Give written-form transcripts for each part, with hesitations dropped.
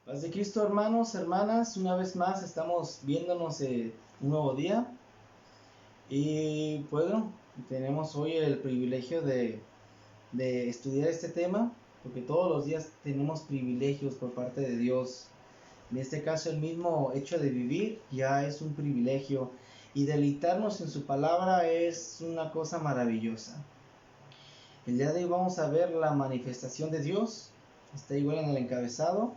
Paz de Cristo, hermanos, hermanas, una vez más estamos viéndonos un nuevo día y bueno, tenemos hoy el privilegio de estudiar este tema, porque todos los días tenemos privilegios por parte de Dios. En este caso, el mismo hecho de vivir ya es un privilegio y deleitarnos en su palabra es una cosa maravillosa. El día de hoy vamos a ver la manifestación de Dios, está igual en el encabezado.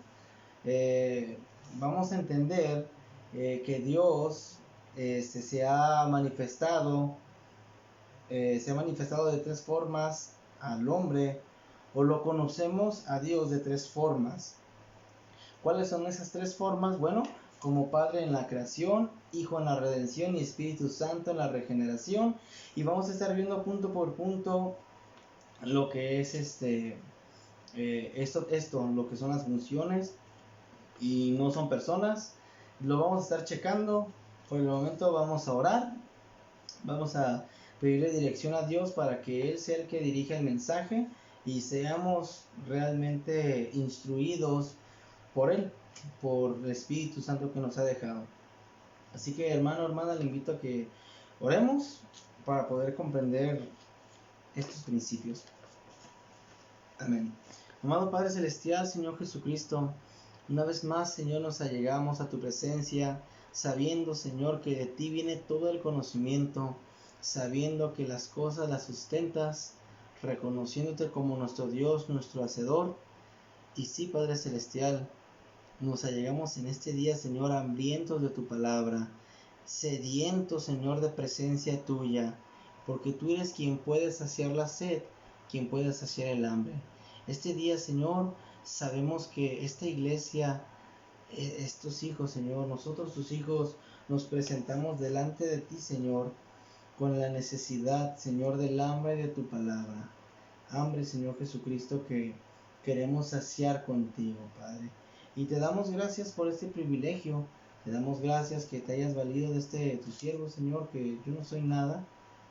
eh, Vamos a entender que Dios se ha manifestado de tres formas al hombre, o lo conocemos a Dios de tres formas. ¿Cuáles son esas tres formas? Bueno, como Padre en la creación, Hijo en la redención y Espíritu Santo en la regeneración. Y vamos a estar viendo punto por punto lo que es lo que son las funciones y no son personas. Lo vamos a estar checando. Por el momento vamos a orar. Vamos a pedirle dirección a Dios para que Él sea el que dirija el mensaje y seamos realmente instruidos por Él, por el Espíritu Santo que nos ha dejado. Así que hermano, hermana, le invito a que oremos para poder comprender estos principios. Amén. Amado Padre Celestial, Señor Jesucristo, una vez más, Señor, nos allegamos a tu presencia, sabiendo, Señor, que de ti viene todo el conocimiento, sabiendo que las cosas las sustentas, reconociéndote como nuestro Dios, nuestro Hacedor. Y sí, Padre Celestial, nos allegamos en este día, Señor, hambrientos de tu palabra, sedientos, Señor, de presencia tuya, porque tú eres quien puede saciar la sed, quien puede saciar el hambre. Este día, Señor, sabemos que esta iglesia, estos hijos, Señor, nosotros tus hijos, nos presentamos delante de ti, Señor, con la necesidad, Señor, del hambre de tu palabra. Hambre, Señor Jesucristo, que queremos saciar contigo, Padre. Y te damos gracias por este privilegio. Te damos gracias que te hayas valido de tu siervo, Señor, que yo no soy nada,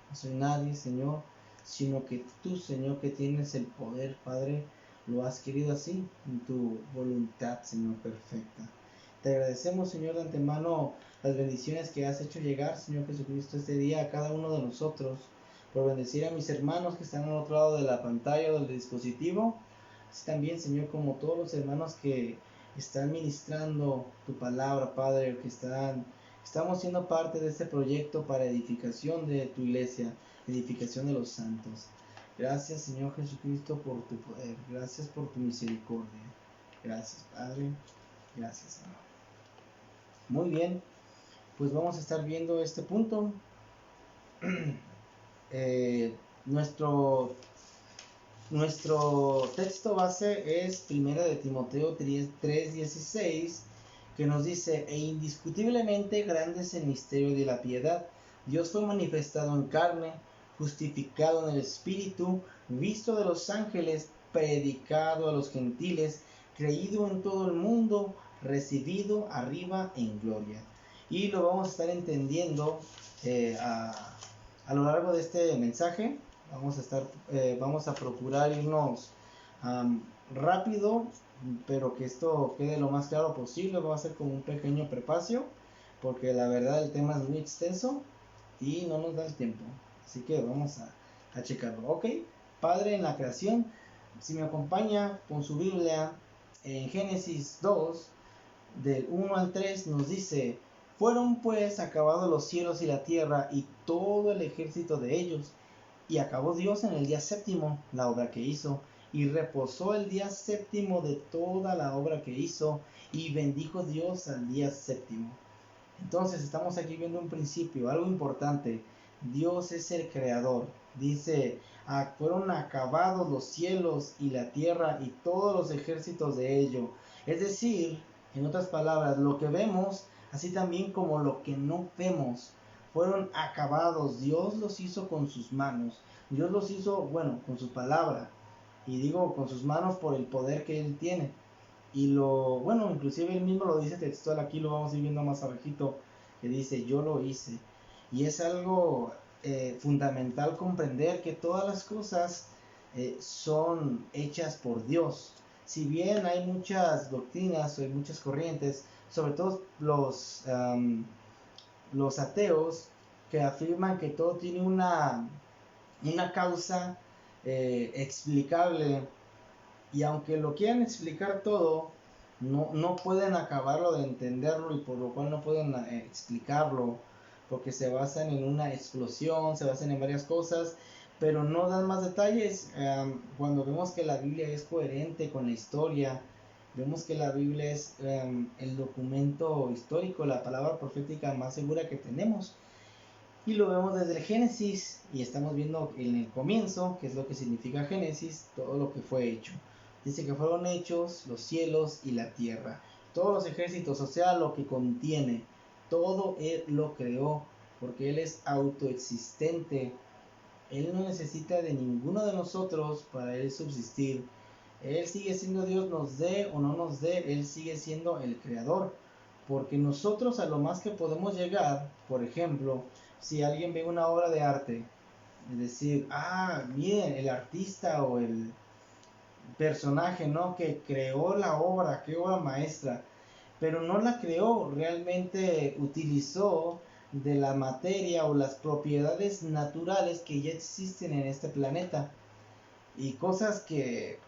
no soy nadie, Señor, sino que tú, Señor, que tienes el poder, Padre, lo has querido así, en tu voluntad, Señor, perfecta. Te agradecemos, Señor, de antemano las bendiciones que has hecho llegar, Señor Jesucristo, este día a cada uno de nosotros, por bendecir a mis hermanos que están al otro lado de la pantalla o del dispositivo, así también, Señor, como todos los hermanos que están ministrando tu palabra, Padre, estamos siendo parte de este proyecto para edificación de tu iglesia, edificación de los santos. Gracias, Señor Jesucristo, por tu poder, gracias por tu misericordia. Gracias, Padre, gracias, Señor. Muy bien, pues vamos a estar viendo este punto. eh, nuestro Nuestro texto base es 1 de Timoteo 3:16, que nos dice: e indiscutiblemente grande es el misterio de la piedad. Dios fue manifestado en carne, justificado en el Espíritu, visto de los ángeles, predicado a los gentiles, creído en todo el mundo, recibido arriba en gloria. Y lo vamos a estar entendiendo a lo largo de este mensaje. Vamos a procurar irnos rápido, pero que esto quede lo más claro posible. Va a ser como un pequeño prefacio, porque la verdad el tema es muy extenso y no nos da el tiempo. Así que vamos a checarlo. Ok, Padre en la creación. Si me acompaña con su Biblia, en Génesis 2, del 1 al 3, nos dice: fueron pues acabados los cielos y la tierra y todo el ejército de ellos. Y acabó Dios en el día séptimo la obra que hizo, y reposó el día séptimo de toda la obra que hizo, y bendijo Dios al día séptimo. Entonces estamos aquí viendo un principio, algo importante. Dios es el creador. Dice: fueron acabados los cielos y la tierra y todos los ejércitos de ello. Es decir, en otras palabras, lo que vemos, así también como lo que no vemos, fueron acabados. Dios los hizo con sus manos. Dios los hizo, bueno, con su palabra. Y digo con sus manos por el poder que Él tiene. Y bueno, inclusive Él mismo lo dice textual, aquí lo vamos a ir viendo más abajito, que dice: yo lo hice. Y es algo fundamental comprender que todas las cosas son hechas por Dios. si bien hay muchas doctrinas o hay muchas corrientes, sobre todo los ateos, que afirman que todo tiene una causa explicable, y aunque lo quieran explicar todo, no pueden acabarlo de entenderlo, y por lo cual no pueden explicarlo, porque se basan en una explosión, se basan en varias cosas, pero no dan más detalles. Cuando vemos que la Biblia es coherente con la historia, vemos que la Biblia es el documento histórico, la palabra profética más segura que tenemos. Y lo vemos desde el Génesis, y estamos viendo en el comienzo, que es lo que significa Génesis, todo lo que fue hecho. Dice que fueron hechos los cielos y la tierra, todos los ejércitos, o sea, lo que contiene, todo Él lo creó, porque Él es autoexistente. Él no necesita de ninguno de nosotros para Él subsistir. Él sigue siendo Dios, nos dé o no nos dé, Él sigue siendo el creador. Porque nosotros a lo más que podemos llegar, por ejemplo, si alguien ve una obra de arte, es decir, miren, el artista o el personaje, ¿no?, que creó la obra, qué obra maestra, pero no la creó, realmente utilizó de la materia o las propiedades naturales que ya existen en este planeta, y cosas que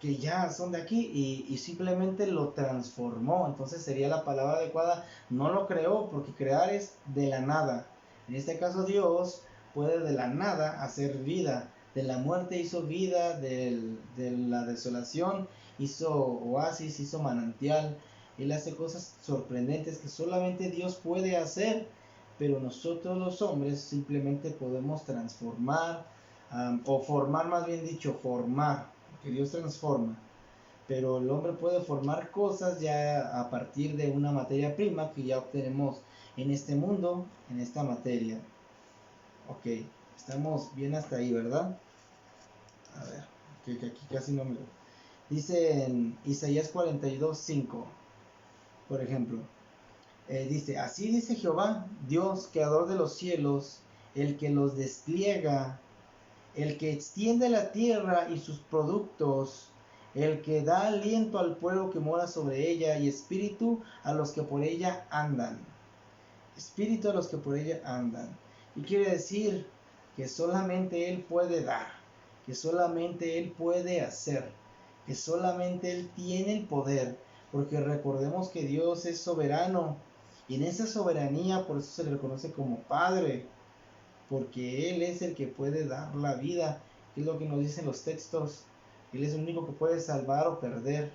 ya son de aquí, y simplemente lo transformó. Entonces sería la palabra adecuada, no lo creó, porque crear es de la nada. En este caso Dios puede de la nada hacer vida. De la muerte hizo vida, de la desolación hizo oasis, hizo manantial. Él hace cosas sorprendentes que solamente Dios puede hacer, pero nosotros los hombres simplemente podemos transformar, o formar, más bien dicho, formar, que Dios transforma, pero el hombre puede formar cosas ya a partir de una materia prima que ya obtenemos en este mundo, en esta materia. Ok, estamos bien hasta ahí, ¿verdad? A ver, que aquí casi no me... Dice en Isaías 42:5, por ejemplo, dice, así dice Jehová, Dios, creador de los cielos, el que los despliega, el que extiende la tierra y sus productos, el que da aliento al pueblo que mora sobre ella, y espíritu a los que por ella andan. Espíritu a los que por ella andan. Y quiere decir que solamente Él puede dar, que solamente Él puede hacer, que solamente Él tiene el poder, porque recordemos que Dios es soberano, y en esa soberanía por eso se le reconoce como Padre, porque Él es el que puede dar la vida, que es lo que nos dicen los textos. Él es el único que puede salvar o perder.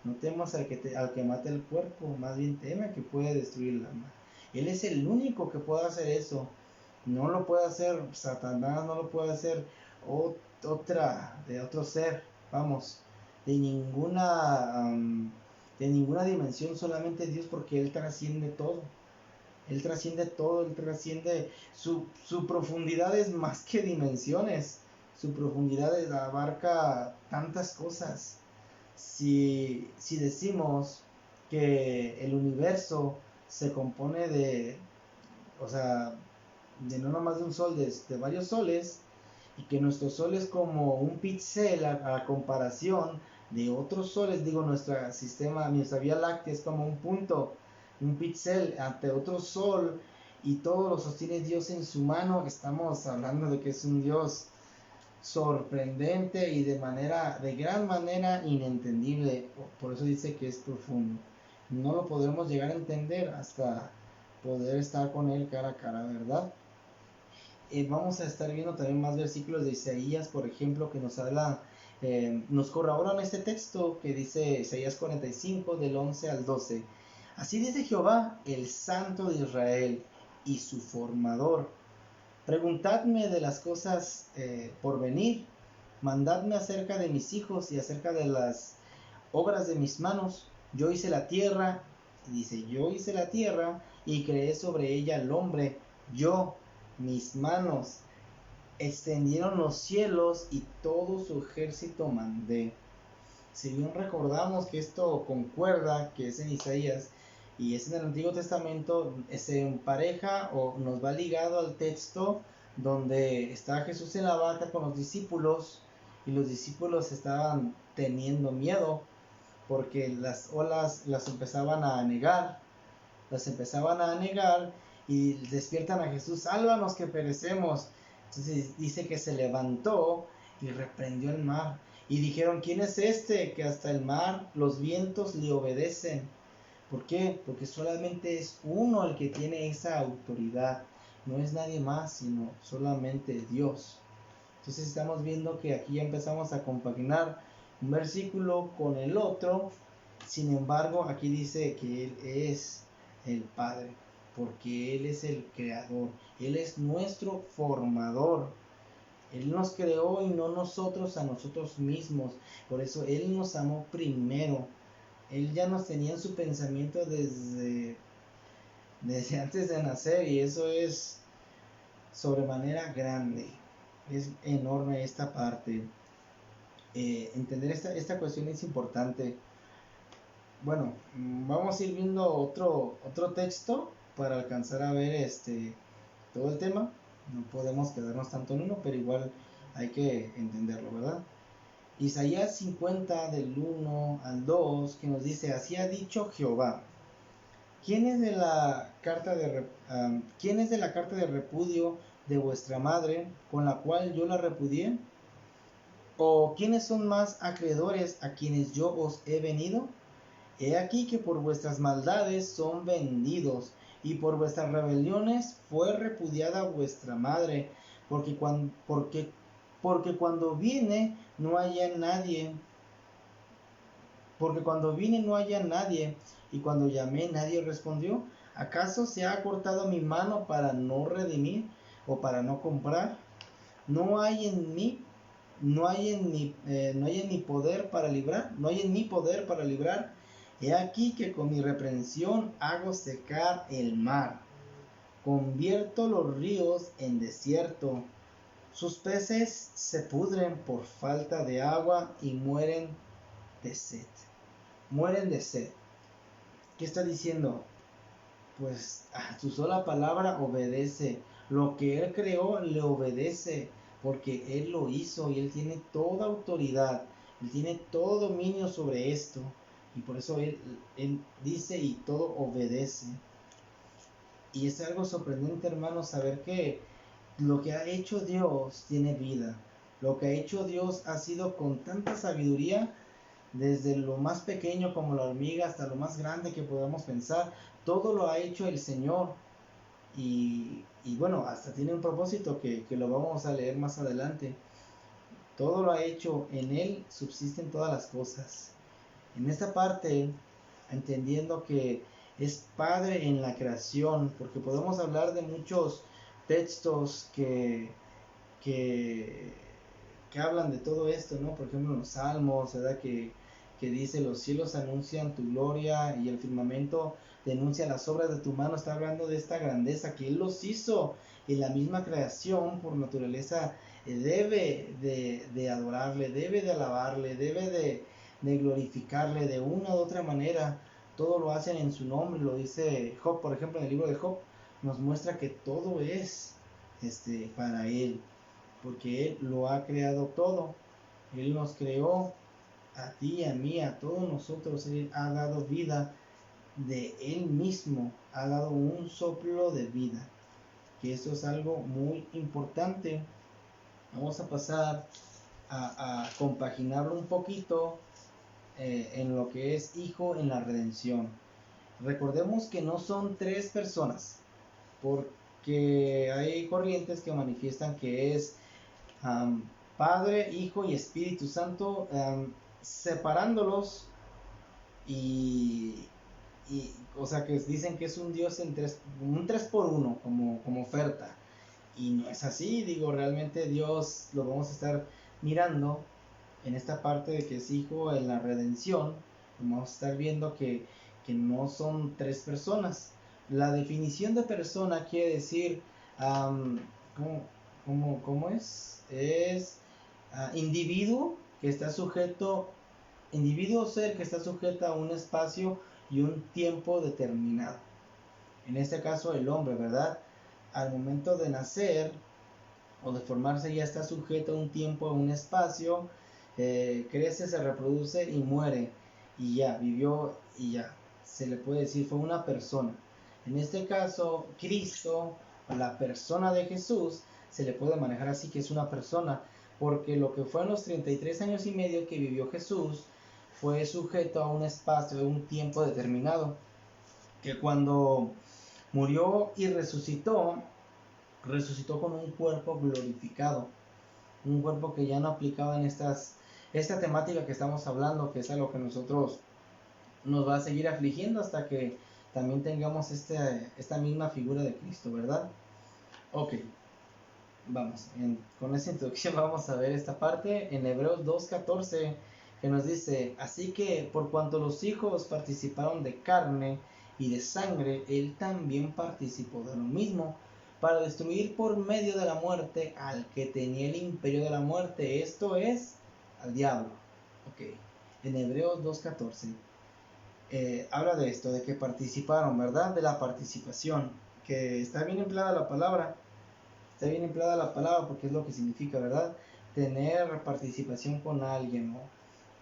No temas al que mate el cuerpo, más bien teme al que puede destruir el alma. Él es el único que puede hacer eso. No lo puede hacer Satanás, no lo puede hacer de otro ser, vamos, de ninguna dimensión, solamente Dios, porque Él trasciende todo. Él trasciende todo, Él trasciende, su profundidad es más que dimensiones, su profundidad abarca tantas cosas. Si decimos que el universo se compone o sea, de no nomás de un sol, de varios soles, y que nuestro sol es como un píxel a comparación de otros soles, digo, nuestra Vía Láctea es como un punto, un píxel ante otro sol, y todo lo sostiene Dios en su mano. Estamos hablando de que es un Dios sorprendente y de gran manera inentendible. Por eso dice que es profundo. No lo podremos llegar a entender hasta poder estar con Él cara a cara, ¿verdad? Vamos a estar viendo también más versículos de Isaías, por ejemplo, que nos habla, nos corroboran este texto que dice Isaías 45 del 11 al 12. Así dice Jehová, el Santo de Israel y su formador: preguntadme de las cosas por venir, mandadme acerca de mis hijos y acerca de las obras de mis manos. Yo hice la tierra, dice, yo hice la tierra y creé sobre ella al hombre. Yo, mis manos, extendieron los cielos y todo su ejército mandé. Si bien recordamos que esto concuerda, que es en Isaías y es en el Antiguo Testamento, se empareja o nos va ligado al texto donde está Jesús en la barca con los discípulos, y los discípulos estaban teniendo miedo porque las olas las empezaban a negar, y despiertan a Jesús, sálvanos que perecemos. Entonces dice que se levantó y reprendió el mar. Y dijeron, ¿quién es este que hasta el mar, los vientos le obedecen? ¿Por qué? Porque solamente es uno el que tiene esa autoridad. No es nadie más, sino solamente Dios. Entonces estamos viendo que aquí ya empezamos a compaginar un versículo con el otro. Sin embargo, aquí dice que Él es el Padre, porque Él es el creador. Él es nuestro formador. Él nos creó y no nosotros a nosotros mismos. Por eso Él nos amó primero. Él ya nos tenía en su pensamiento desde antes de nacer, y eso es sobremanera grande. Es enorme esta parte. Entender esta cuestión es importante. Bueno, vamos a ir viendo otro texto para alcanzar a ver todo el tema. No podemos quedarnos tanto en uno, pero igual hay que entenderlo, ¿verdad? Isaías 50 del 1 al 2, que nos dice, así ha dicho Jehová. ¿Quién es de la carta de repudio de vuestra madre, con la cual yo la repudié? ¿O quiénes son más acreedores a quienes yo os he venido? He aquí que por vuestras maldades son vendidos, y por vuestras rebeliones fue repudiada vuestra madre, porque cuando viene no haya nadie, y cuando llamé nadie respondió. ¿Acaso se ha cortado mi mano para no redimir o para no comprar? No hay en mí poder para librar, He aquí que con mi reprensión hago secar el mar, convierto los ríos en desierto, sus peces se pudren por falta de agua y mueren de sed. ¿Qué está diciendo? Pues a su sola palabra obedece. Lo que Él creó le obedece, porque Él lo hizo y Él tiene toda autoridad, Él tiene todo dominio sobre esto, y por eso Él dice y todo obedece. Y es algo sorprendente, hermanos, saber que lo que ha hecho Dios tiene vida. Lo que ha hecho Dios ha sido con tanta sabiduría, desde lo más pequeño como la hormiga hasta lo más grande que podamos pensar. Todo lo ha hecho el Señor. Y bueno, hasta tiene un propósito que lo vamos a leer más adelante. Todo lo ha hecho, en Él subsisten todas las cosas. En esta parte, entendiendo que es Padre en la creación, porque podemos hablar de muchos textos que hablan de todo esto, ¿no? Por ejemplo, en los Salmos, ¿verdad? Que dice, los cielos anuncian tu gloria y el firmamento denuncia las obras de tu mano. Está hablando de esta grandeza que Él los hizo, y la misma creación por naturaleza debe de adorarle, debe de alabarle, debe de glorificarle de una u otra manera. Todo lo hacen en su nombre, lo dice Job, por ejemplo, en el libro de Job nos muestra que todo es para Él, porque Él lo ha creado todo. Él nos creó a ti, a mí, a todos nosotros. Él ha dado vida de Él mismo, ha dado un soplo de vida, que eso es algo muy importante. Vamos a pasar a compaginarlo un poquito en lo que es hijo en la redención. Recordemos que no son tres personas, porque hay corrientes que manifiestan que es Padre, Hijo y Espíritu Santo, separándolos, y o sea, que dicen que es un Dios un 3 por 1 como oferta, y no es así. Digo, realmente Dios lo vamos a estar mirando en esta parte de que es Hijo en la redención. Vamos a estar viendo que no son tres personas. La definición de persona quiere decir, ¿cómo es? Es individuo que está sujeto, individuo o ser que está sujeto a un espacio y un tiempo determinado. En este caso el hombre, ¿verdad? Al momento de nacer o de formarse ya está sujeto a un tiempo, a un espacio, crece, se reproduce y muere. y ya, vivió y ya. Se le puede decir, fue una persona. En este caso, Cristo, la persona de Jesús, se le puede manejar así, que es una persona, porque lo que fue en los 33 años y medio que vivió Jesús fue sujeto a un espacio, de un tiempo determinado, que cuando murió y resucitó con un cuerpo glorificado, un cuerpo que ya no aplicaba en esta temática que estamos hablando, que es a lo que nosotros nos va a seguir afligiendo hasta que también tengamos esta misma figura de Cristo, ¿verdad? Ok, vamos, con esta introducción vamos a ver esta parte en Hebreos 2:14, que nos dice: así que por cuanto los hijos participaron de carne y de sangre, él también participó de lo mismo, para destruir por medio de la muerte al que tenía el imperio de la muerte, esto es, al diablo. Ok, en Hebreos 2:14 habla de esto, de que participaron, ¿verdad? De la participación, que está bien empleada la palabra. Está bien empleada la palabra porque es lo que significa, ¿verdad? Tener participación con alguien, o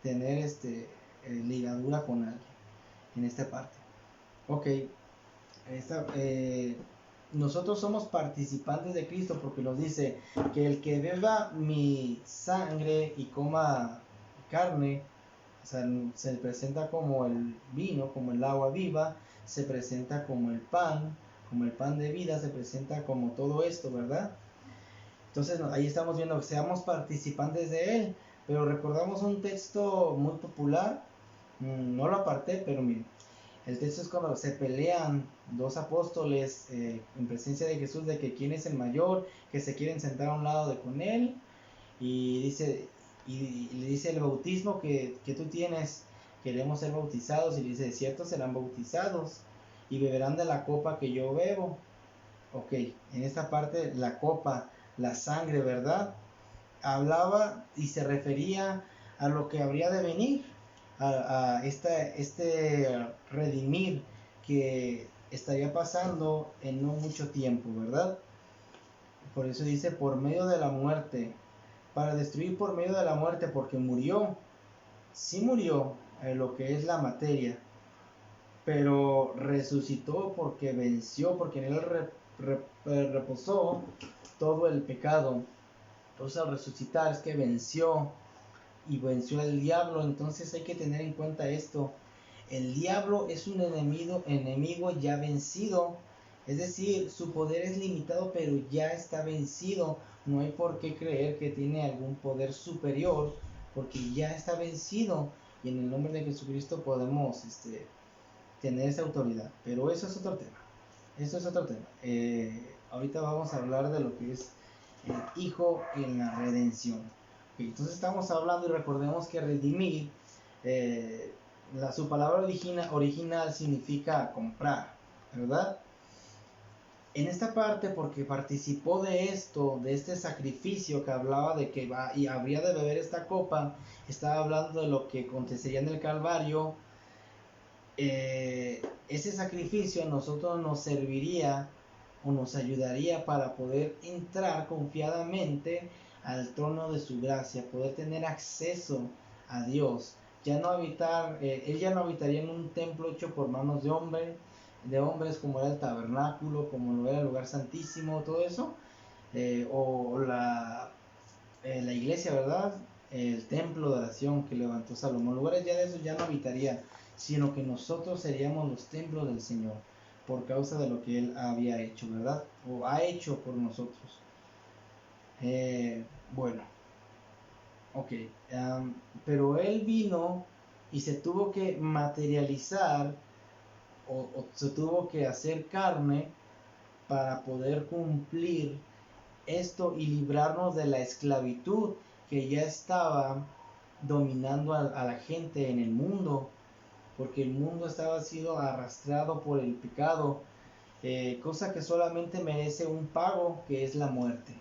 tener ligadura con alguien en esta parte. Ok, nosotros somos participantes de Cristo porque nos dice que el que beba mi sangre y coma carne, o sea, se presenta como el vino, como el agua viva, se presenta como el pan de vida, se presenta como todo esto, ¿verdad? Entonces ahí estamos viendo que seamos participantes de él, pero recordamos un texto muy popular, no lo aparté, pero miren, el texto es cuando se pelean dos apóstoles en presencia de Jesús de que quién es el mayor, que se quieren sentar a un lado de con él, y dice, y le dice: el bautismo que tú tienes, queremos ser bautizados, y le dice: de cierto serán bautizados y beberán de la copa que yo bebo. Ok, en esta parte la copa, la sangre, ¿verdad? Hablaba y se refería a lo que habría de venir, a este redimir que estaría pasando en no mucho tiempo, ¿verdad? Por eso dice por medio de la muerte, para destruir por medio de la muerte, porque murió, sí murió lo que es la materia, pero resucitó porque venció, porque en él reposó todo el pecado. Entonces al resucitar es que venció y venció al diablo. Entonces hay que tener en cuenta esto: el diablo es un enemigo ya vencido, es decir, su poder es limitado, pero ya está vencido. No hay por qué creer que tiene algún poder superior, porque ya está vencido, y en el nombre de Jesucristo podemos tener esa autoridad. Pero eso es otro tema. Ahorita vamos a hablar de lo que es el Hijo en la redención. Entonces estamos hablando, y recordemos que redimir, su palabra original significa comprar, ¿verdad? En esta parte, porque participó de esto, de este sacrificio que hablaba de que va y habría de beber esta copa, estaba hablando de lo que acontecería en el Calvario. Ese sacrificio a nosotros nos serviría o nos ayudaría para poder entrar confiadamente al trono de su gracia, poder tener acceso a Dios, ya no habitar, él ya no habitaría en un templo hecho por manos de hombres, como era el tabernáculo, como lo era el lugar santísimo, todo eso, o la iglesia, ¿verdad? El templo de oración que levantó Salomón, lugares ya de eso ya no habitaría, sino que nosotros seríamos los templos del Señor, por causa de lo que Él había hecho, ¿verdad? O ha hecho por nosotros. Bueno, ok, pero Él vino y se tuvo que materializar, o se tuvo que hacer carne para poder cumplir esto y librarnos de la esclavitud que ya estaba dominando a la gente en el mundo, porque el mundo estaba siendo arrastrado por el pecado, cosa que solamente merece un pago, que es la muerte,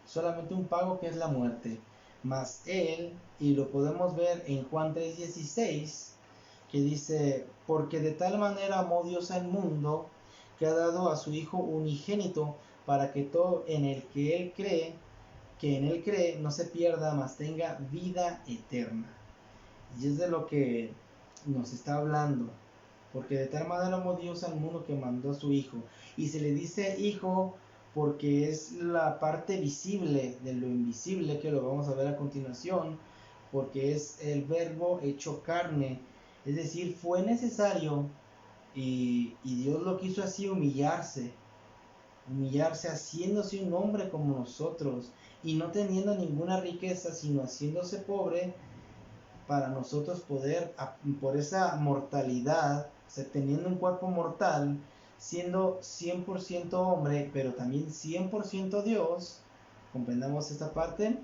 solamente un pago, que es la muerte. Mas él, y lo podemos ver en Juan 3:16, que dice: porque de tal manera amó Dios al mundo, que ha dado a su Hijo unigénito, para que todo en el que en él cree, no se pierda, mas tenga vida eterna. Y es de lo que nos está hablando. Porque de tal manera amó Dios al mundo que mandó a su Hijo. Y se le dice Hijo porque es la parte visible de lo invisible, que lo vamos a ver a continuación, porque es el Verbo hecho carne. Es decir, fue necesario, y Dios lo quiso así, humillarse haciéndose un hombre como nosotros, y no teniendo ninguna riqueza, sino haciéndose pobre, para nosotros poder, por esa mortalidad, o sea, teniendo un cuerpo mortal, siendo 100% hombre, pero también 100% Dios, comprendamos esta parte,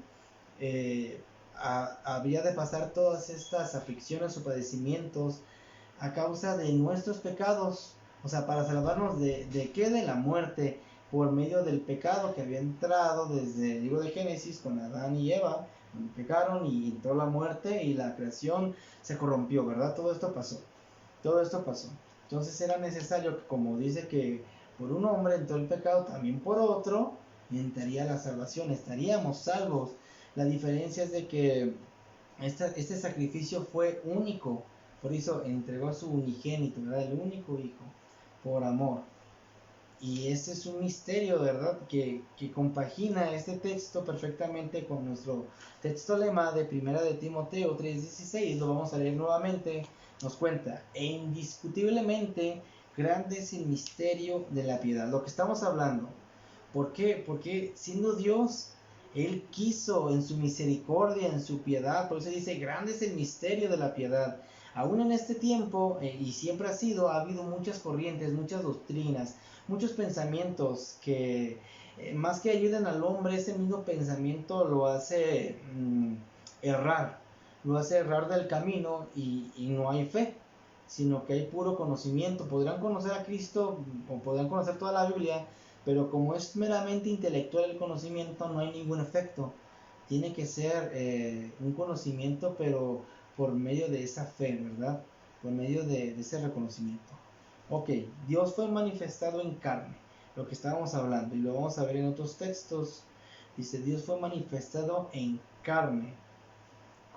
habría de pasar todas estas aflicciones o padecimientos a causa de nuestros pecados, o sea, para salvarnos de qué, de la muerte, por medio del pecado que había entrado desde el libro de Génesis con Adán y Eva, donde pecaron y entró la muerte y la creación se corrompió, ¿verdad? Todo esto pasó. Entonces era necesario que, como dice que por un hombre entró el pecado, también por otro entraría la salvación, estaríamos salvos. La diferencia es de que este sacrificio fue único, por eso entregó a su unigénito, ¿verdad? El único hijo, por amor. Y este es un misterio, ¿verdad? Que compagina este texto perfectamente con nuestro texto lema de Primera de Timoteo 3:16. Lo vamos a leer nuevamente. Nos cuenta: e indiscutiblemente grande es el misterio de la piedad. Lo que estamos hablando. ¿Por qué? Porque siendo Dios, Él quiso en su misericordia, en su piedad. Por eso dice: grande es el misterio de la piedad. Aún en este tiempo, y siempre ha habido muchas corrientes, muchas doctrinas, muchos pensamientos que más que ayuden al hombre, ese mismo pensamiento lo hace errar, del camino, y no hay fe, sino que hay puro conocimiento. Podrán conocer a Cristo o podrán conocer toda la Biblia, pero como es meramente intelectual el conocimiento, no hay ningún efecto. Tiene que ser un conocimiento, pero por medio de esa fe, ¿verdad? Por medio de ese reconocimiento. Ok, Dios fue manifestado en carne, lo que estábamos hablando, y lo vamos a ver en otros textos. Dice: Dios fue manifestado en carne,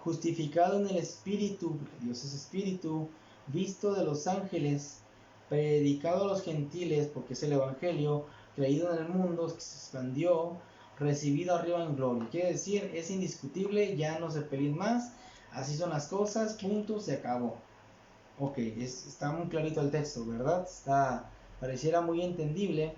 justificado en el Espíritu, porque Dios es Espíritu, visto de los ángeles, predicado a los gentiles, porque es el Evangelio, creído en el mundo, que se expandió, recibido arriba en gloria. Quiere decir, es indiscutible, ya no se peleen más, así son las cosas, punto, se acabó. Ok, está muy clarito el texto, ¿verdad? Pareciera muy entendible,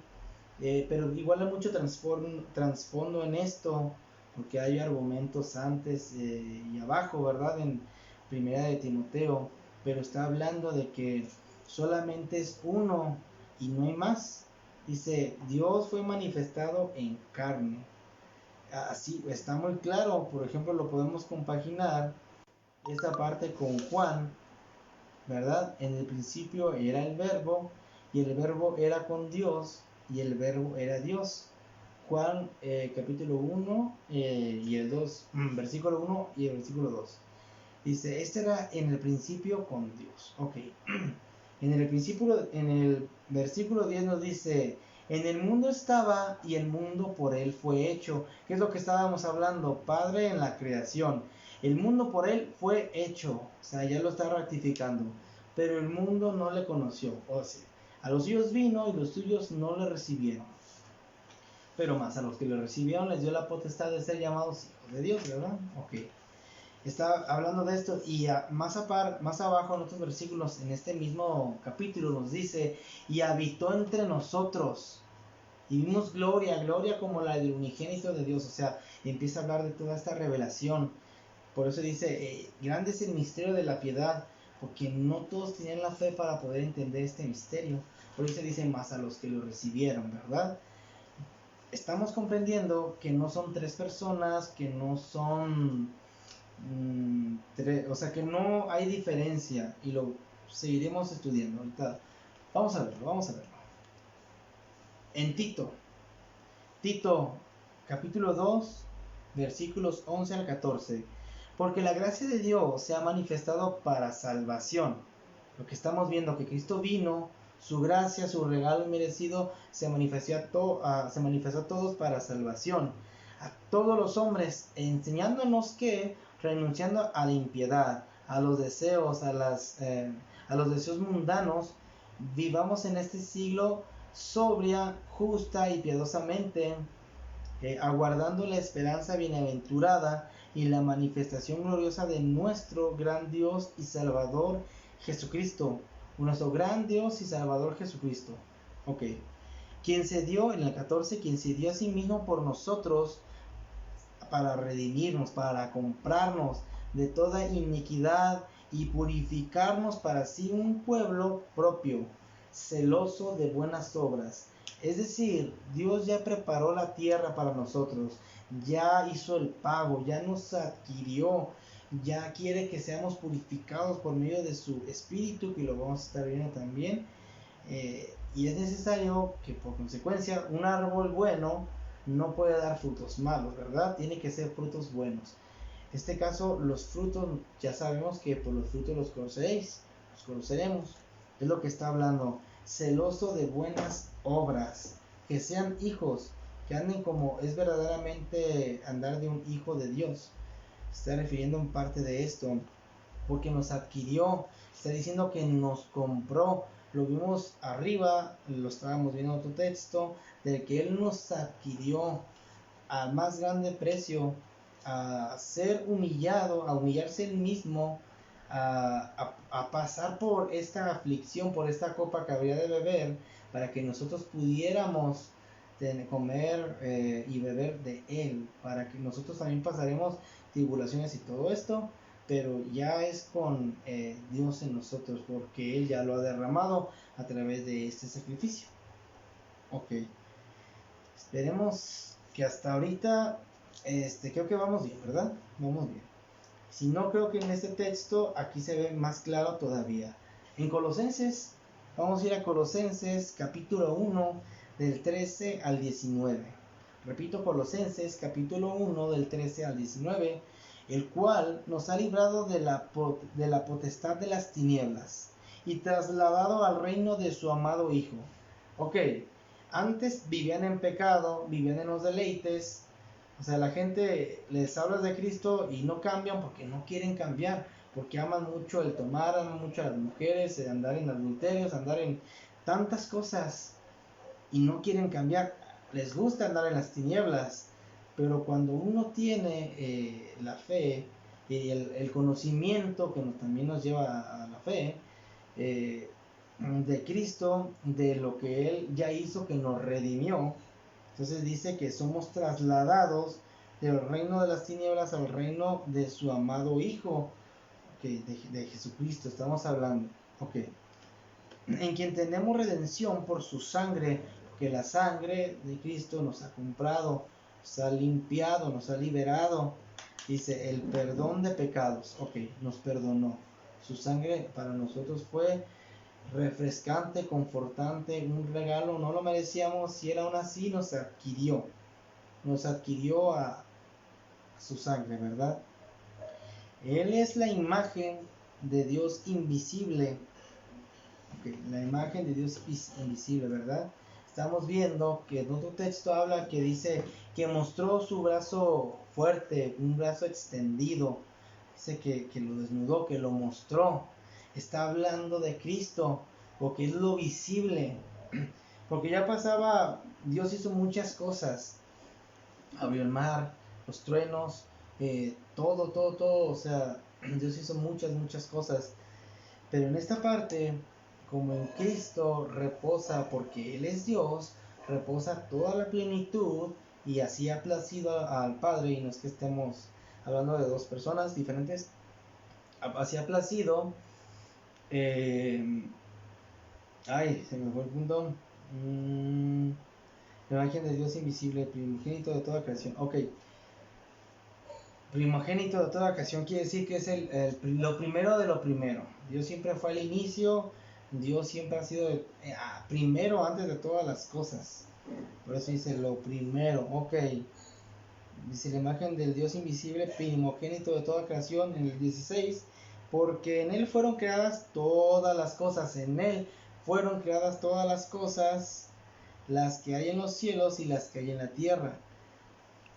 pero igual hay mucho trasfondo en esto, porque hay argumentos antes y abajo, ¿verdad? En Primera de Timoteo, pero está hablando de que solamente es uno y no hay más. Dice: Dios fue manifestado en carne. Así está muy claro. Por ejemplo, lo podemos compaginar esta parte con Juan, ¿verdad? En el principio era el Verbo, y el Verbo era con Dios, y el Verbo era Dios. Juan capítulo 1 y el 2, versículo 1 y el versículo 2. Dice: este era en el principio con Dios. Ok. En el versículo 10 nos dice: en el mundo estaba, y el mundo por él fue hecho. ¿Qué es lo que estábamos hablando? Padre en la creación. El mundo por él fue hecho. O sea, ya lo está ratificando. Pero el mundo no le conoció. O sea, a los suyos vino y los suyos no le recibieron. Pero más a los que lo recibieron les dio la potestad de ser llamados hijos de Dios, ¿verdad? Ok. Está hablando de esto, y más abajo en otros versículos, en este mismo capítulo, nos dice: y habitó entre nosotros, y vimos gloria como la del unigénito de Dios. O sea, empieza a hablar de toda esta revelación. Por eso dice: grande es el misterio de la piedad, porque no todos tenían la fe para poder entender este misterio. Por eso dice: más a los que lo recibieron, ¿verdad? Estamos comprendiendo que no son tres personas, que no son o sea, que no hay diferencia, y lo seguiremos estudiando. Ahorita vamos a verlo. En Tito capítulo 2 versículos 11 al 14: porque la gracia de Dios se ha manifestado para salvación. Lo que estamos viendo, que Cristo vino, su gracia, su regalo inmerecido, se manifestó a todos para salvación, a todos los hombres, enseñándonos que, renunciando a la impiedad, a los deseos, a los deseos mundanos, vivamos en este siglo sobria, justa y piadosamente, aguardando la esperanza bienaventurada y la manifestación gloriosa de nuestro gran Dios y Salvador Jesucristo. Nuestro gran Dios y Salvador Jesucristo. Ok. Quien se dio, en el 14, quien se dio a sí mismo por nosotros para redimirnos, para comprarnos de toda iniquidad y purificarnos para sí un pueblo propio, celoso de buenas obras. Es decir, Dios ya preparó la tierra para nosotros, ya hizo el pago, ya nos adquirió, ya quiere que seamos purificados por medio de su Espíritu, que lo vamos a estar viendo también. Y es necesario que por consecuencia un árbol bueno no puede dar frutos malos, ¿verdad? Tiene que ser frutos buenos. En este caso, los frutos, ya sabemos que por los frutos los conoceréis, los conoceremos. Es lo que está hablando. Celoso de buenas obras, que sean hijos, que anden como es verdaderamente andar de un hijo de Dios. Se está refiriendo en parte de esto, porque nos adquirió, está diciendo que nos compró. Lo vimos arriba, lo estábamos viendo en otro texto, de que Él nos adquirió al más grande precio, a ser humillado, a humillarse Él mismo, a pasar por esta aflicción, por esta copa que habría de beber, para que nosotros pudiéramos comer y beber de Él, para que nosotros también pasaremos tribulaciones y todo esto, pero ya es con Dios en nosotros, porque Él ya lo ha derramado a través de este sacrificio. Ok, esperemos que hasta ahorita creo que vamos bien, ¿verdad? Vamos bien. Si no, creo que en este texto aquí se ve más claro todavía. En Colosenses, vamos a ir a Colosenses capítulo 1 del 13 al 19. Repito, Colosenses capítulo 1 del 13 al 19, el cual nos ha librado de la potestad de las tinieblas y trasladado al reino de su amado Hijo. Ok, antes vivían en pecado, vivían en los deleites. O sea, la gente les hablas de Cristo y no cambian porque no quieren cambiar, porque aman mucho el tomar, aman mucho a las mujeres, andar en adulterios, andar en tantas cosas y no quieren cambiar. Les gusta andar en las tinieblas, pero cuando uno tiene la fe y el conocimiento que también nos lleva a la fe, de Cristo, de lo que Él ya hizo, que nos redimió. Entonces dice que somos trasladados del reino de las tinieblas al reino de su amado Hijo, okay, de Jesucristo estamos hablando. Okay. En quien tenemos redención por su sangre, que la sangre de Cristo nos ha comprado, nos ha limpiado, nos ha liberado. Dice, el perdón de pecados. Ok, nos perdonó. Su sangre para nosotros fue refrescante, confortante, un regalo, no lo merecíamos, y era aún así nos adquirió a su sangre, ¿verdad? Él es la imagen de Dios invisible. Okay, la imagen de Dios invisible, ¿verdad? Estamos viendo que en otro texto habla que dice que mostró su brazo fuerte, un brazo extendido. Dice que lo desnudó, que lo mostró. Está hablando de Cristo, porque es lo visible. Porque ya pasaba, Dios hizo muchas cosas. Abrió el mar, los truenos, todo. O sea, Dios hizo muchas cosas. Pero en esta parte, como en Cristo reposa, porque Él es Dios, reposa toda la plenitud, y así ha placido al Padre, y no es que estemos hablando de dos personas diferentes, así ha placido, se me fue el punto, la imagen de Dios invisible, primogénito de toda creación. Ok, primogénito de toda creación quiere decir que es lo primero de lo primero. Dios siempre fue al inicio, Dios siempre ha sido primero antes de todas las cosas. Por eso dice lo primero. Ok, dice la imagen del Dios invisible, primogénito de toda creación, en el 16, porque en Él fueron creadas todas las cosas. En Él fueron creadas todas las cosas, las que hay en los cielos y las que hay en la tierra.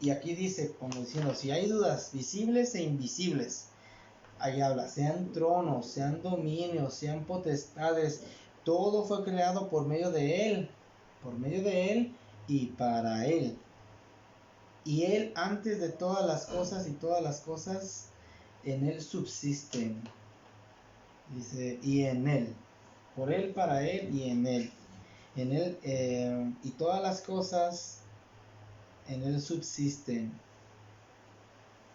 Y aquí dice, como diciendo, si hay dudas visibles e invisibles, ahí habla, sean tronos, sean dominios, sean potestades, todo fue creado por medio de Él y para Él. Y Él antes de todas las cosas y todas las cosas en Él subsisten. Dice, y en Él, por Él, para Él y en Él. En Él, y todas las cosas en Él subsisten.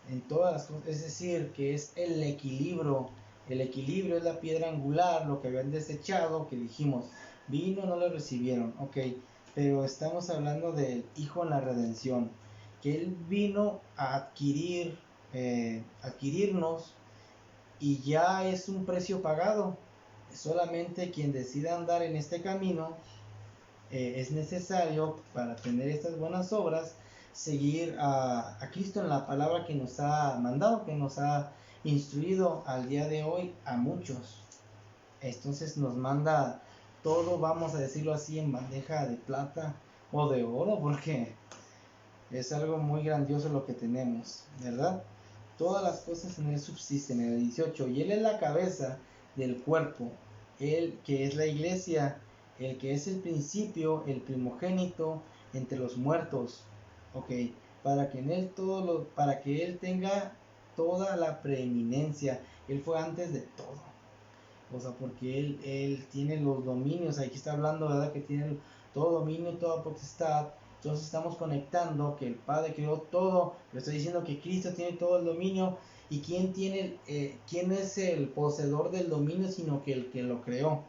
En todas las cosas, es decir, que es el equilibrio. El equilibrio es la piedra angular, lo que habían desechado, que dijimos, vino, no lo recibieron, ok, pero estamos hablando del Hijo en la redención, que Él vino a adquirirnos y ya es un precio pagado. Solamente quien decida andar en este camino, es necesario para tener estas buenas obras seguir a Cristo en la palabra que nos ha mandado, que nos ha instruido al día de hoy a muchos. Entonces nos manda todo, vamos a decirlo así, en bandeja de plata o de oro, porque es algo muy grandioso lo que tenemos, ¿verdad? Todas las cosas en Él subsisten. En el 18, y Él es la cabeza del cuerpo, Él que es la iglesia, el que es el principio, el primogénito entre los muertos, ok, para que en Él para que Él tenga toda la preeminencia. Él fue antes de todo, o sea, porque Él tiene los dominios. Aquí está hablando, ¿verdad? Que tiene todo dominio, toda potestad. Entonces estamos conectando que el Padre creó todo. Le estoy diciendo que Cristo tiene todo el dominio. ¿Y quién es el poseedor del dominio sino que el que lo creó?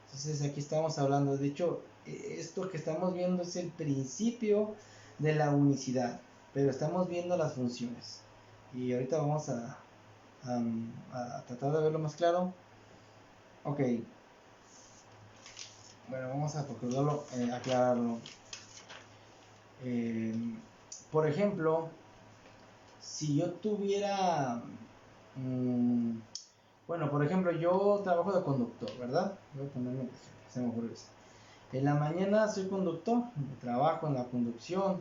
Entonces aquí estamos hablando. De hecho, esto que estamos viendo es el principio de la unicidad. Pero estamos viendo las funciones. Y ahorita vamos a tratar de verlo más claro. Ok, bueno, vamos a procurarlo, aclararlo. Por ejemplo, si yo tuviera, bueno, por ejemplo, yo trabajo de conductor, ¿verdad? Voy a ponerme un ejemplo, se me ocurrió eso. En la mañana soy conductor, trabajo en la conducción.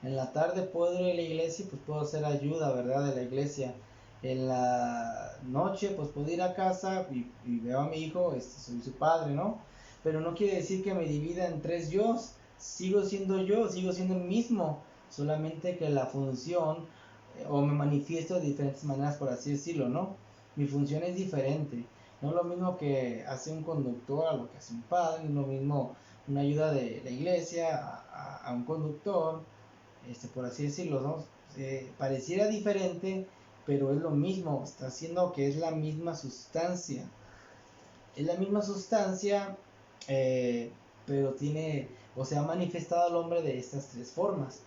En la tarde puedo ir a la iglesia y pues puedo hacer ayuda, ¿verdad? De la iglesia. En la noche pues puedo ir a casa y veo a mi hijo, soy su padre, ¿no? Pero no quiere decir que me divida en tres yo, sigo siendo el mismo, solamente que la función, o me manifiesto de diferentes maneras, por así decirlo, ¿no? Mi función es diferente. No es lo mismo que hace un conductor a lo que hace un padre, no es lo mismo una ayuda de la iglesia a un conductor, por así decirlo, ¿no? Pareciera diferente, pero es lo mismo, está haciendo que es la misma sustancia. Es la misma sustancia, pero tiene, o se ha manifestado al hombre de estas tres formas.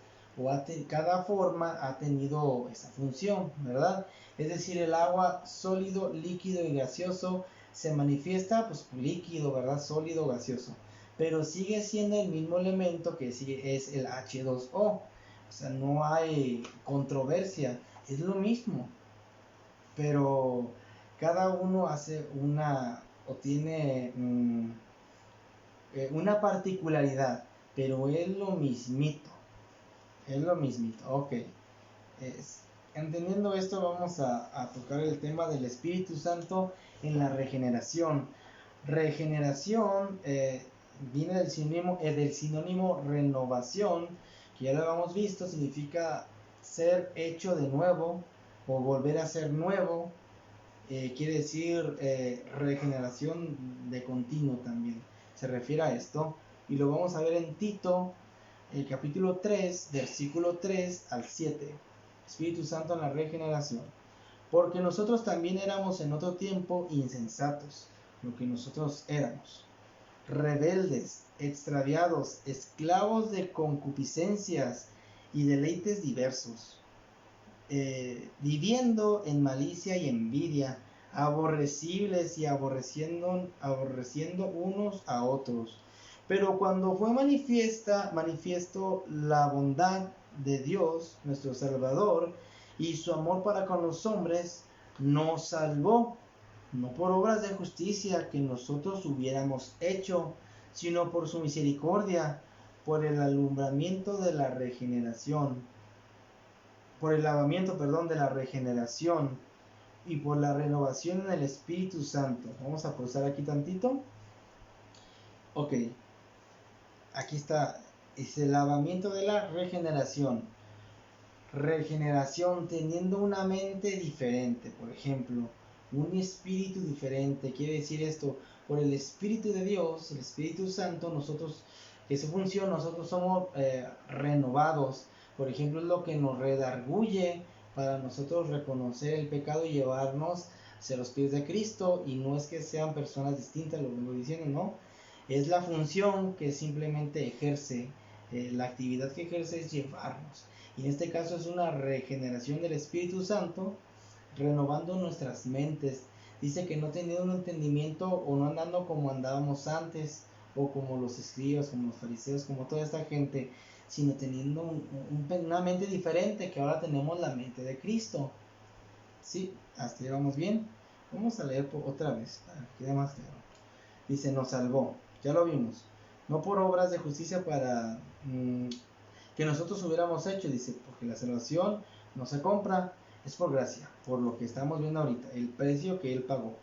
Cada forma ha tenido esa función, ¿verdad? Es decir, el agua sólido, líquido y gaseoso se manifiesta, pues líquido, ¿verdad? Sólido, gaseoso. Pero sigue siendo el mismo elemento que es el H2O. O sea, no hay controversia, es lo mismo. Pero cada uno hace o tiene una particularidad, pero es lo mismito. Es lo mismito, ok. Entendiendo esto, vamos a tocar el tema del Espíritu Santo en la regeneración. Regeneración viene del sinónimo renovación, que ya lo habíamos visto, significa ser hecho de nuevo o volver a ser nuevo. Quiere decir regeneración de continuo también. Se refiere a esto. Y lo vamos a ver en Tito, el capítulo 3, versículo 3 al 7. Espíritu Santo en la regeneración. Porque nosotros también éramos en otro tiempo insensatos, lo que nosotros éramos. Rebeldes, extraviados, esclavos de concupiscencias y deleites diversos. Viviendo en malicia y envidia, aborrecibles y aborreciendo unos a otros. Pero cuando fue manifiesto la bondad de Dios, nuestro Salvador, y su amor para con los hombres, nos salvó, no por obras de justicia que nosotros hubiéramos hecho, sino por su misericordia, por el alumbramiento de la regeneración, por el lavamiento, de la regeneración, y por la renovación en el Espíritu Santo. Vamos a pausar aquí tantito. Ok, aquí está, es el lavamiento de la regeneración. Regeneración teniendo una mente diferente, por ejemplo, un espíritu diferente. Quiere decir esto, por el Espíritu de Dios, el Espíritu Santo, nosotros, que su función, nosotros somos renovados. Por ejemplo, es lo que nos redarguye para nosotros reconocer el pecado y llevarnos hacia los pies de Cristo. Y no es que sean personas distintas, lo vengo diciendo, no. Es la función que simplemente ejerce, la actividad que ejerce es llevarnos. Y en este caso es una regeneración del Espíritu Santo, renovando nuestras mentes. Dice que no teniendo un entendimiento o no andando como andábamos antes, o como los escribas, como los fariseos, como toda esta gente, sino teniendo una mente diferente, que ahora tenemos la mente de Cristo. Sí, hasta ahí vamos bien. Vamos a leer otra vez, para que quede más claro. Dice, nos salvó, ya lo vimos, no por obras de justicia para que nosotros hubiéramos hecho, dice, porque la salvación no se compra, es por gracia, por lo que estamos viendo ahorita, el precio que Él pagó,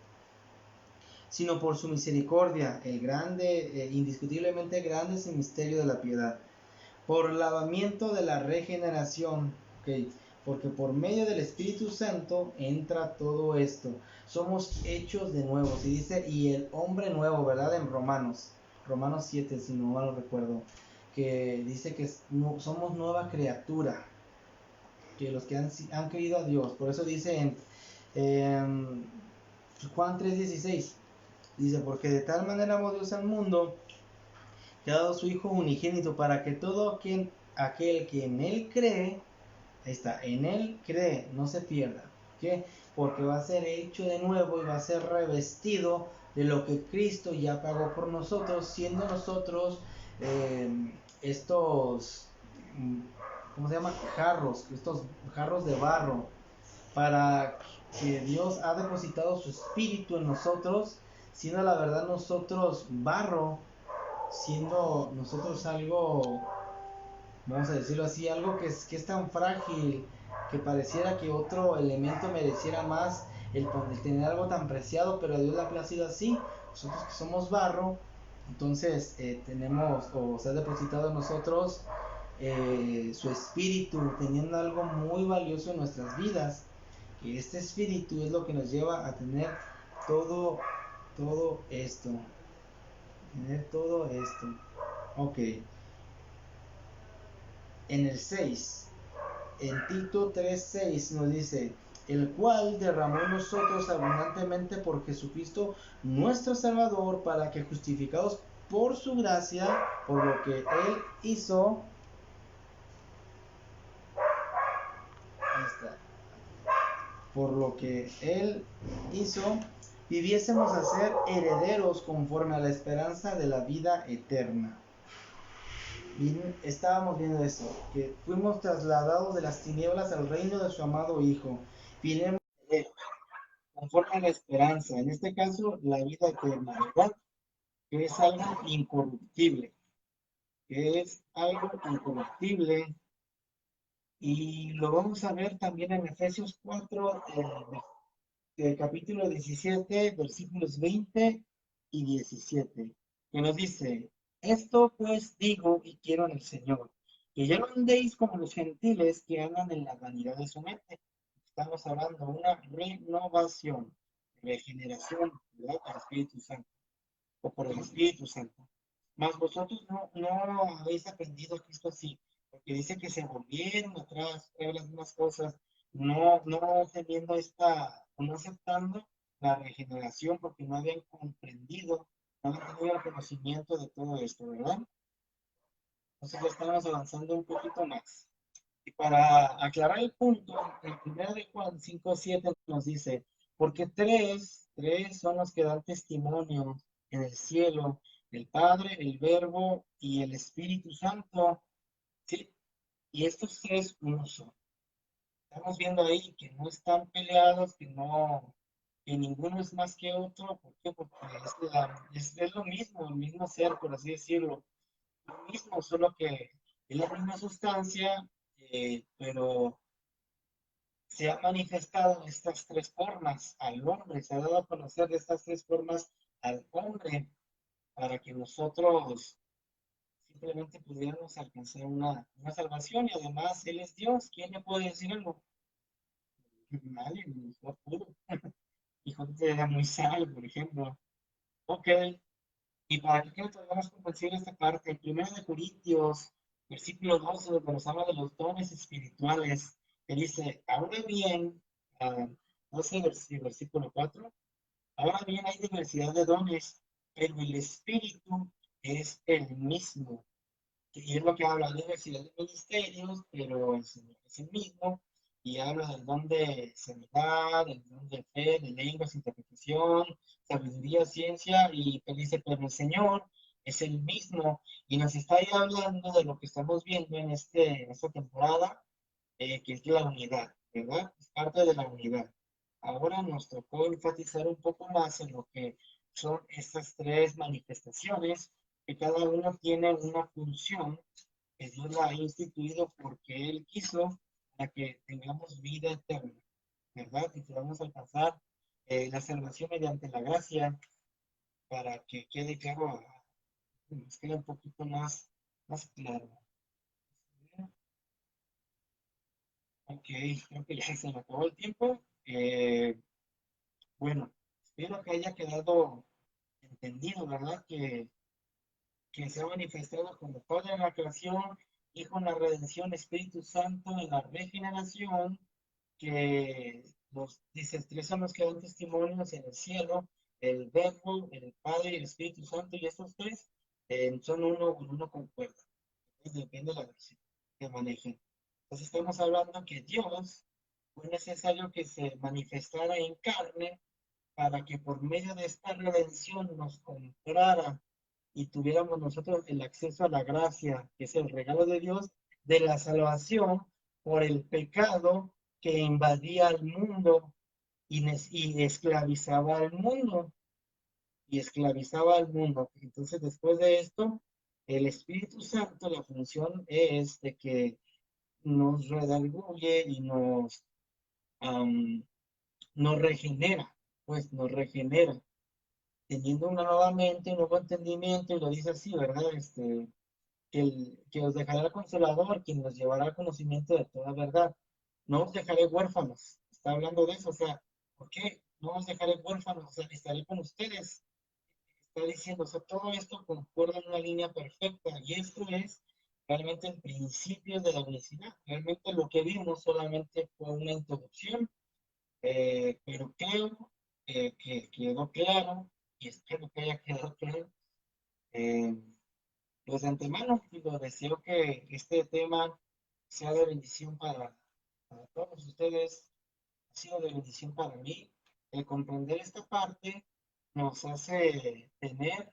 sino por su misericordia, el grande, indiscutiblemente grande es el misterio de la piedad, por lavamiento de la regeneración, okay, porque por medio del Espíritu Santo entra todo esto, somos hechos de nuevo, se dice, y el hombre nuevo, ¿verdad? En Romanos 7, si no mal recuerdo, que dice que somos nueva criatura, que los que han creído a Dios. Por eso dice en Juan 3:16, dice, porque de tal manera amó Dios al mundo, que ha dado su Hijo unigénito, para que todo aquel que en Él cree, ahí está, en Él cree, no se pierda. ¿Qué? Porque va a ser hecho de nuevo y va a ser revestido de lo que Cristo ya pagó por nosotros, siendo nosotros estos, ¿cómo se llama? Jarros, estos jarros de barro, para que Dios ha depositado su espíritu en nosotros, siendo la verdad nosotros barro, siendo nosotros algo, vamos a decirlo así, algo que es tan frágil, que pareciera que otro elemento mereciera más el tener algo tan preciado, pero a Dios le ha placido así. Nosotros que somos barro, entonces tenemos, o se ha depositado en nosotros su espíritu, teniendo algo muy valioso en nuestras vidas. Y este espíritu es lo que nos lleva a tener todo, todo esto. Tener todo esto. Ok. En el 6, en Tito 3:6 nos dice, el cual derramó en nosotros abundantemente por Jesucristo nuestro Salvador, para que justificados por su gracia, por lo que Él hizo, ahí está, por lo que Él hizo, viviésemos a ser herederos conforme a la esperanza de la vida eterna. Estábamos viendo eso, que fuimos trasladados de las tinieblas al reino de su amado Hijo. Viremos conforme a la esperanza, en este caso la vida eterna, ¿verdad? Que es algo incorruptible, que es algo incorruptible, y lo vamos a ver también en Efesios 4, capítulo 17, versículos 20 y 17, que nos dice, esto pues digo y quiero en el Señor, que ya no andéis como los gentiles que andan en la vanidad de su mente. Estamos hablando de una renovación, regeneración, ¿verdad? Al Espíritu Santo, o por el Espíritu Santo. Mas vosotros no habéis aprendido a Cristo así, porque dice que se volvieron atrás, las mismas cosas, no teniendo no aceptando la regeneración, porque no habían comprendido, no habían tenido el conocimiento de todo esto, ¿verdad? Entonces ya estamos avanzando un poquito más. Y para aclarar el punto, en 1 de Juan 5:7 nos dice, porque tres son los que dan testimonio en el cielo, el Padre, el Verbo y el Espíritu Santo, ¿sí? Y estos tres uno son. Estamos viendo ahí que no están peleados, que ninguno es más que otro. ¿Por qué? Porque es lo mismo, el mismo ser, por así decirlo. Lo mismo, solo que es la misma sustancia, pero se ha manifestado de estas tres formas al hombre, se ha dado a conocer de estas tres formas al hombre, para que nosotros simplemente pudiéramos alcanzar una salvación, y además Él es Dios. ¿Quién le puede decir algo? Nadie, ni hijo puro. Hijo de muy sabio, por ejemplo. Ok, y para que quede todavía más comprensible esta parte, en 1 Corintios, versículo 12, donde nos habla de los dones espirituales, que dice, ahora bien, 12, versículo 4, ahora bien hay diversidad de dones, pero el espíritu es el mismo. Y es lo que habla de diversidad de ministerios, pero el Señor es el mismo, y habla del don de sanidad, del don de fe, de lenguas, interpretación, sabiduría, ciencia, y te dice, pero el Señor es el mismo, y nos está ahí hablando de lo que estamos viendo en esta temporada, que es la unidad, ¿verdad? Es parte de la unidad. Ahora nos tocó enfatizar un poco más en lo que son estas tres manifestaciones, que cada uno tiene una función que Dios la ha instituido porque Él quiso, para que tengamos vida eterna, ¿verdad? Y podamos alcanzar la salvación mediante la gracia, para que quede claro, nos quede un poquito más claro. Ok, creo que ya se me acabó el tiempo. Bueno, espero que haya quedado entendido, ¿verdad? Que se ha manifestado como Padre en la creación, Hijo en la redención, Espíritu Santo en la regeneración, que los, dice, tres son los que dan testimonios en el cielo, el Verbo, el Padre y el Espíritu Santo, y estos tres son uno concuerda. Depende de la versión que manejen. Entonces estamos hablando que Dios fue necesario que se manifestara en carne para que por medio de esta redención nos comprara y tuviéramos nosotros el acceso a la gracia, que es el regalo de Dios, de la salvación por el pecado que invadía al mundo y esclavizaba al mundo, y esclavizaba al mundo. Entonces, después de esto, el Espíritu Santo, la función es de que nos redarguye y um, nos regenera, pues nos regenera, teniendo una nueva mente, un nuevo entendimiento, y lo dice así, ¿verdad? Que os dejará el Consolador, quien nos llevará al conocimiento de toda verdad. No os dejaré huérfanos. Está hablando de eso, o sea, ¿por qué? No os dejaré huérfanos, o sea, estaré con ustedes. Está diciendo, o sea, todo esto concuerda en una línea perfecta, y esto es realmente el principio de la unicidad. Realmente lo que vimos solamente fue una introducción, pero creo que quedó claro, y espero que haya quedado claro, eh, pues de antemano, digo, deseo que este tema sea de bendición para todos ustedes, ha sido de bendición para mí. El comprender esta parte nos hace tener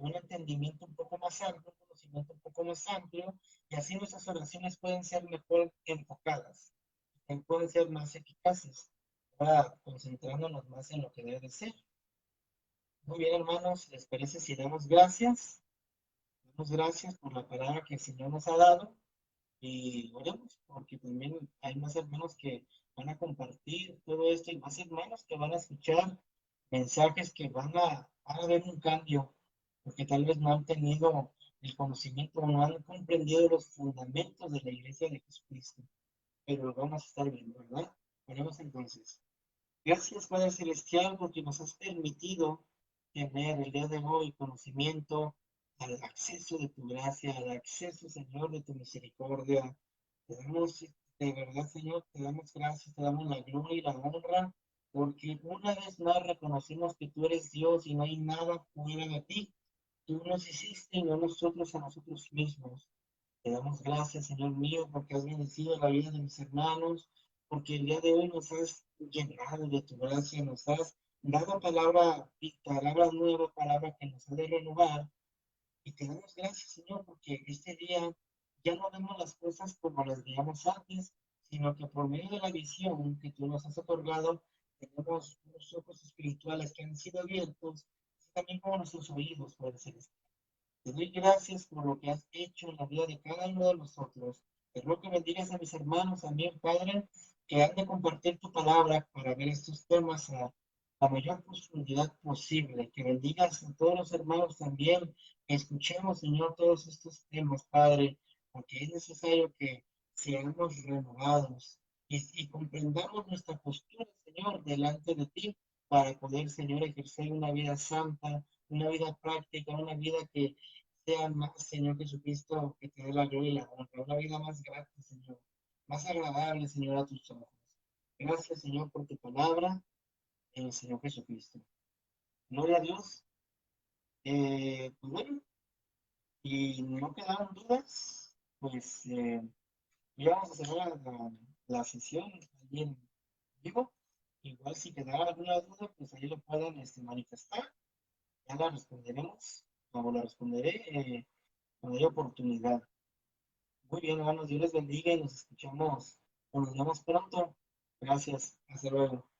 un entendimiento un poco más amplio, un conocimiento un poco más amplio, y así nuestras oraciones pueden ser mejor enfocadas, pueden ser más eficaces, para concentrándonos más en lo que debe de ser. Muy bien, hermanos, ¿les parece si damos gracias? Damos gracias por la palabra que el Señor nos ha dado, y oremos, porque también hay más hermanos que van a compartir todo esto, y más hermanos que van a escuchar mensajes que van a ver un cambio, porque tal vez no han tenido el conocimiento o no han comprendido los fundamentos de la iglesia de Jesucristo, pero lo vamos a estar viendo, ¿verdad? Oremos entonces. Gracias, Padre Celestial, porque nos has permitido tener el día de hoy conocimiento, al acceso de tu gracia, al acceso, Señor, de tu misericordia. Te damos, de verdad, Señor, te damos gracias, te damos la gloria y la honra, porque una vez más reconocemos que tú eres Dios y no hay nada fuera de ti. Tú nos hiciste y no nosotros a nosotros mismos. Te damos gracias, Señor mío, porque has bendecido la vida de mis hermanos, porque el día de hoy nos has llenado de tu gracia, nos has dado palabra nueva, palabra que nos ha de renovar. Y te damos gracias, Señor, porque este día ya no vemos las cosas como las veíamos antes, sino que por medio de la visión que tú nos has otorgado, tenemos unos ojos espirituales que han sido abiertos, así también como nuestros oídos, pueden ser. Te doy gracias por lo que has hecho en la vida de cada uno de nosotros. Te ruego que bendigas a mis hermanos, a mi Padre, que han de compartir tu palabra para ver estos temas a la mayor profundidad posible. Que bendigas a todos los hermanos también, que escuchemos, Señor, todos estos temas, Padre, porque es necesario que seamos renovados y comprendamos nuestra postura, Señor, delante de ti, para poder, Señor, ejercer una vida santa, una vida práctica, una vida que sea más, Señor Jesucristo, que te dé la gloria y la honra, una vida más grata, Señor, más agradable, Señor, a tus ojos. Gracias, Señor, por tu palabra en el Señor Jesucristo. Gloria a Dios. Pues bueno, y no quedaron dudas, pues ya vamos a cerrar la sesión allí en vivo. Igual si quedara alguna duda, pues ahí lo pueden manifestar. Ya la responderemos, o la responderé cuando haya oportunidad. Muy bien, hermanos, Dios les bendiga y nos escuchamos o nos vemos pronto. Gracias. Hasta luego.